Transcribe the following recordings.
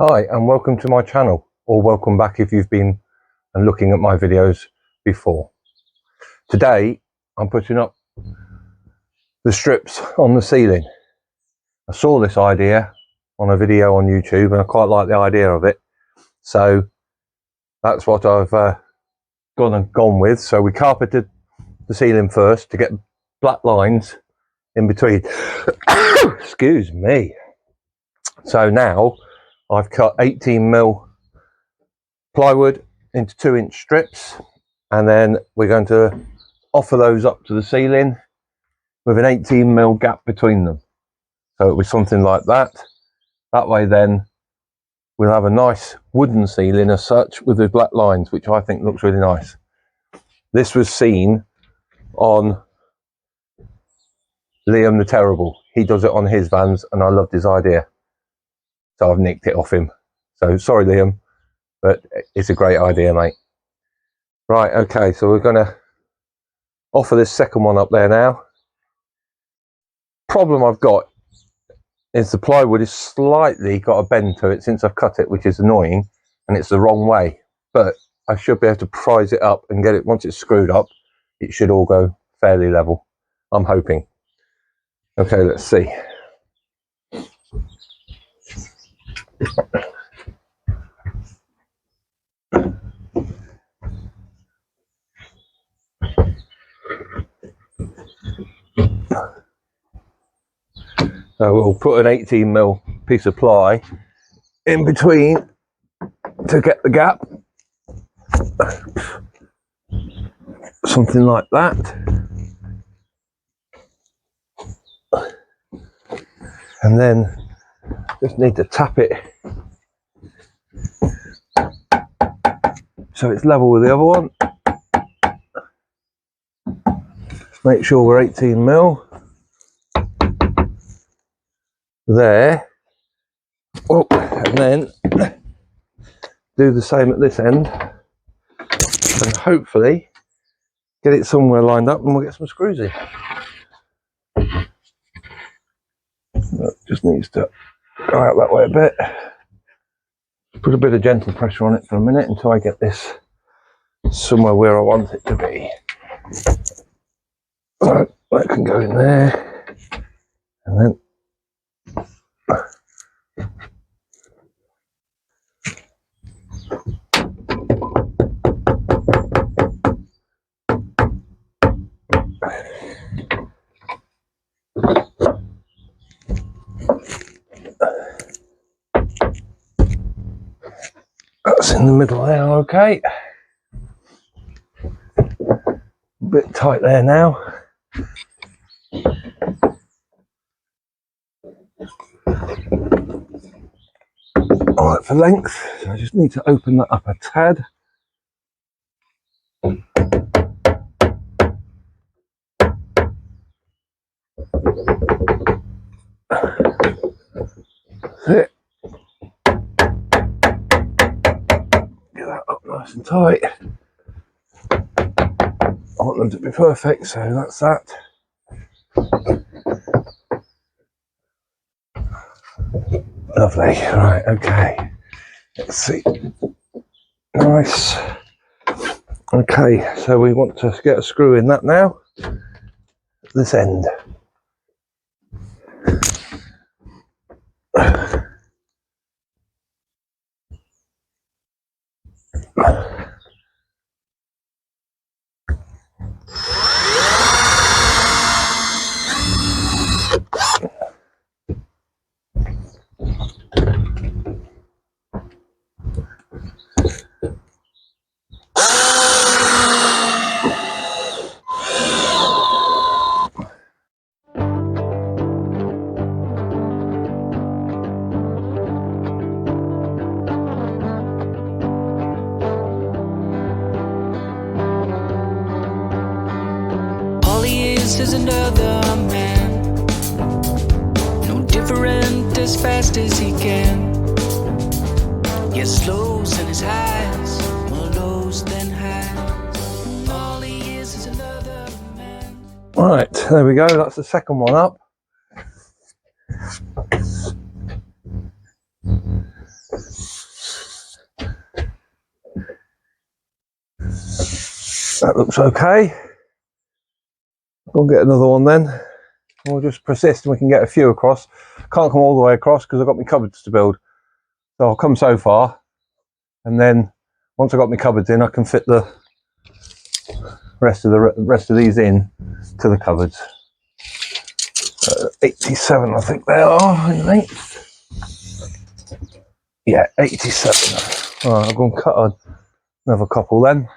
Hi and welcome to my channel, or welcome back if you've been and looking at my videos before. Today I'm putting up the strips on the ceiling. I saw this idea on a video on YouTube and I quite like the idea of it, so that's what I've gone with. So we carpeted the ceiling first to get black lines in between. Excuse me. So now I've cut 18mm plywood into 2-inch strips, and then we're going to offer those up to the ceiling with an 18mm gap between them. So it'll be something like that. That way then we'll have a nice wooden ceiling as such with the black lines, which I think looks really nice. This was seen on Liam the Terrible. He does it on his vans and I loved his idea, so I've nicked it off him. So sorry Liam, but it's a great idea, mate. Right, okay, so we're going to offer this second one up there now. Problem I've got is the plywood is slightly got a bend to it since I've cut it, which is annoying, and it's the wrong way, but I should be able to prise it up and get it. Once it's screwed up, it should all go fairly level, I'm hoping. Okay, let's see. So we'll put an 18mm piece of ply in between to get the gap. Something like that. And then just need to tap it so it's level with the other one. Make sure we're 18mm there. Oh, and then do the same at this end, and hopefully get it somewhere lined up, and we'll get some screws in. That just needs to go out that way a bit. Put a bit of gentle pressure on it for a minute until I get this somewhere where I want it to be. Right, that can go in there, and then that's in the middle there. Okay, a bit tight there now. All right, for length, so I just need to open that up a tad. That's it. Get that up nice and tight. I want them to be perfect, so that's that. Lovely. Right, okay. Let's see. Nice. Okay, so we want to get a screw in that now. This end. Is another man, no different, as fast as he can. Yes, lows and his highs, more lows than highs. All he is another man. Right, there we go. That's the second one up. That looks okay. We'll get another one then. We'll just persist and we can get a few across. Can't come all the way across because I've got my cupboards to build. So I'll come so far, and then once I've got my cupboards in, I can fit the rest of these in to the cupboards. 87, I think they are, I think. Yeah, 87. Alright, I'll go and cut another couple then.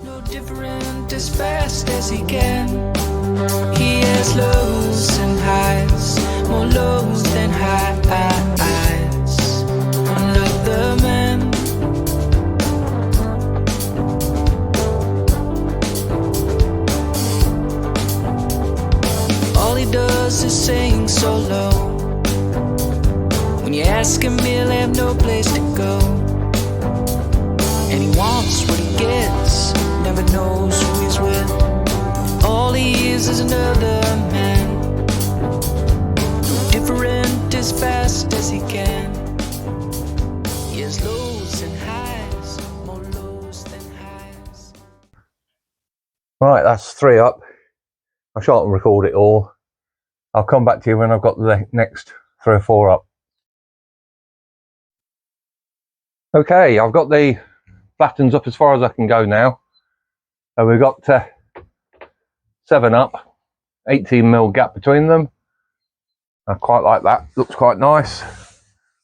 No different as fast as he can. He has lows and highs, more lows than highs. Another man. All he does is sing so low. When you ask him, he'll have no place to go. And he wants what he gets, never knows who he's with. All he is another man, no different as fast as he can. He has lows and highs, more lows than highs. Right, that's 3 up. I shan't record it all. I'll come back to you when I've got the next 3 or 4 up. Okay, I've got the battens up as far as I can go now. So we've got 7 up, 18mm gap between them. I quite like that, looks quite nice.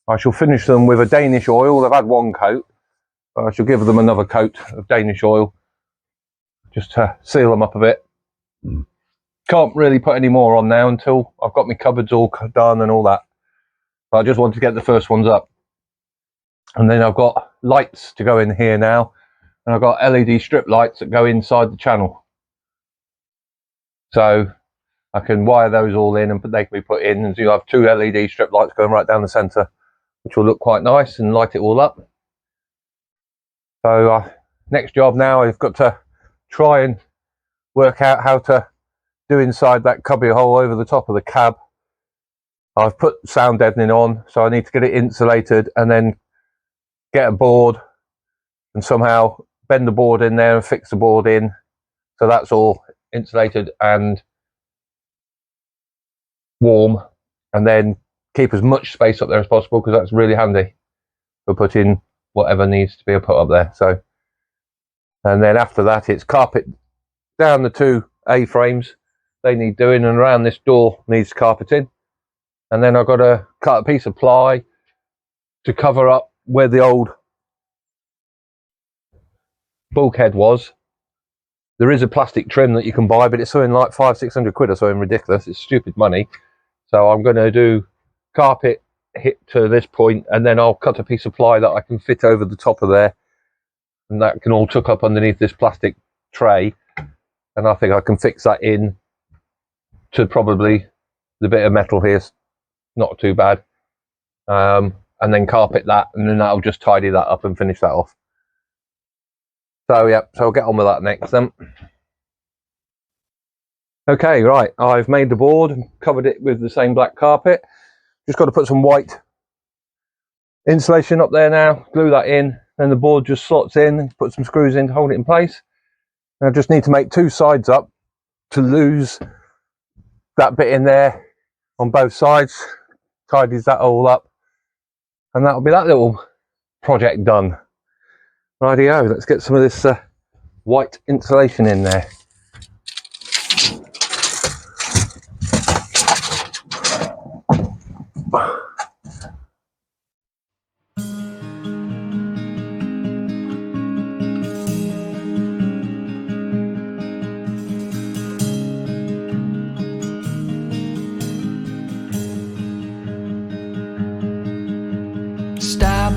I shall finish them with a Danish oil. They've had 1 coat, but I shall give them another coat of Danish oil just to seal them up a bit. Can't really put any more on now until I've got my cupboards all done and all that. But I just wanted to get the first ones up. And then I've got lights to go in here now, and I've got LED strip lights that go inside the channel. So I can wire those all in and they can be put in, and so you have 2 LED strip lights going right down the centre, which will look quite nice and light it all up. So next job now, I've got to try and work out how to do inside that cubby hole over the top of the cab. I've put sound deadening on, so I need to get it insulated and then get a board and somehow bend the board in there and fix the board in, so that's all insulated and warm, and then keep as much space up there as possible, because that's really handy for putting whatever needs to be put up there. So, and then after that, it's carpet down the 2 A-frames. They need doing, and around this door needs carpeting. And then I've got to cut a piece of ply to cover up where the old bulkhead was. There is a plastic trim that you can buy, but it's something like 500-600 quid or something ridiculous. It's stupid money. So I'm going to do carpet hit to this point, and then I'll cut a piece of ply that I can fit over the top of there, and that can all tuck up underneath this plastic tray. And I think I can fix that in to probably the bit of metal here. Not too bad. And then carpet that, and then that'll just tidy that up and finish that off. So yeah, so I'll get on with that next then. Okay, right, I've made the board and covered it with the same black carpet. Just got to put some white insulation up there now, glue that in, then the board just slots in, put some screws in to hold it in place. And I just need to make 2 sides up to lose that bit in there on both sides, tidies that all up, and that'll be that little project done. Rightio, let's get some of this white insulation in there. Stop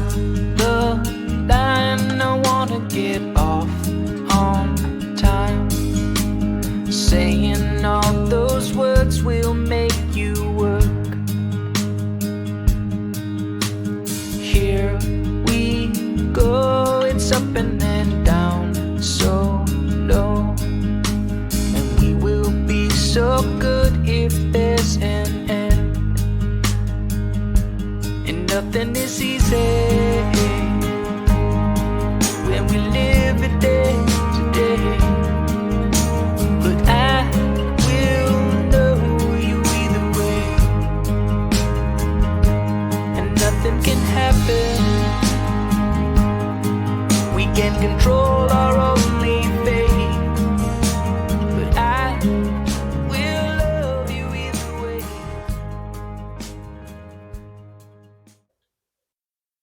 the line, I wanna get off on time. Saying all those words will make you work. Here we go, it's up and then down so low, and we will be so good nothing is easy when we live it day to day. But I will know you either way, and nothing can happen. We can control our only fate, but I will love you either way.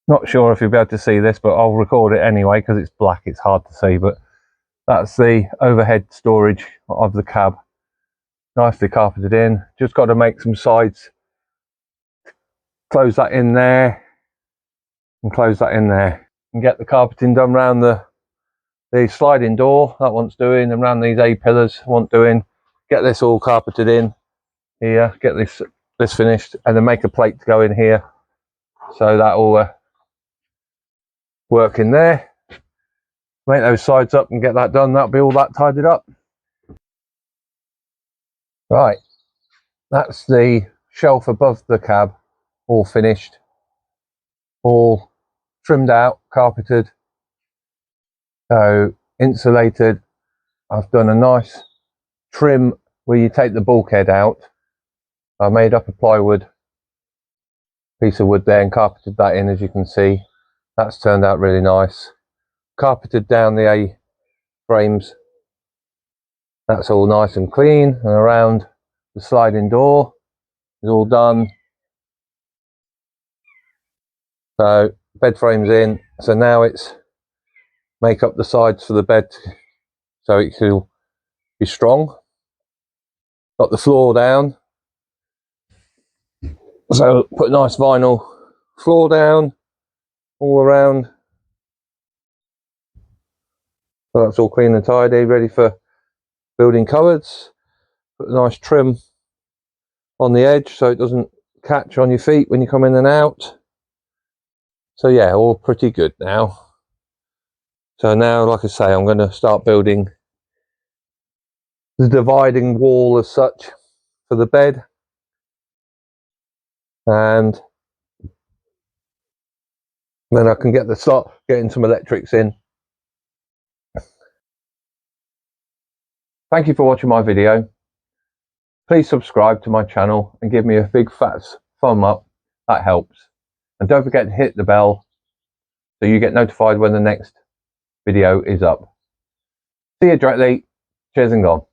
Not sure if you'll be able to see this, but I'll record it anyway because it's black, it's hard to see. But that's the overhead storage of the cab, nicely carpeted in. Just got to make some sides, close that in there and close that in there, and get the carpeting done around the sliding door. That one's doing, and around these A-pillars want doing. Get this all carpeted in here, get this finished, and then make a plate to go in here, so that will work in there. Make those sides up and get that done. That'll be all that tidied up. Right, that's the shelf above the cab, all finished, all trimmed out, carpeted, so insulated. I've done a nice trim where you take the bulkhead out. I made up a plywood piece of wood there and carpeted that in, as you can see. That's turned out really nice. Carpeted down the A-frames. That's all nice and clean, and around the sliding door is all done. So bed frames in, so now it's make up the sides for the bed so it will be strong. Got the floor down, so put a nice vinyl floor down all around, so that's all clean and tidy, ready for building cupboards. Put a nice trim on the edge so it doesn't catch on your feet when you come in and out. So yeah, all pretty good now. So now, like I say, I'm going to start building the dividing wall as such for the bed, and then I can start getting some electrics in. Thank you for watching my video. Please subscribe to my channel and give me a big fat thumb up, that helps. And don't forget to hit the bell so you get notified when the next video is up. See you directly. Cheers and gone.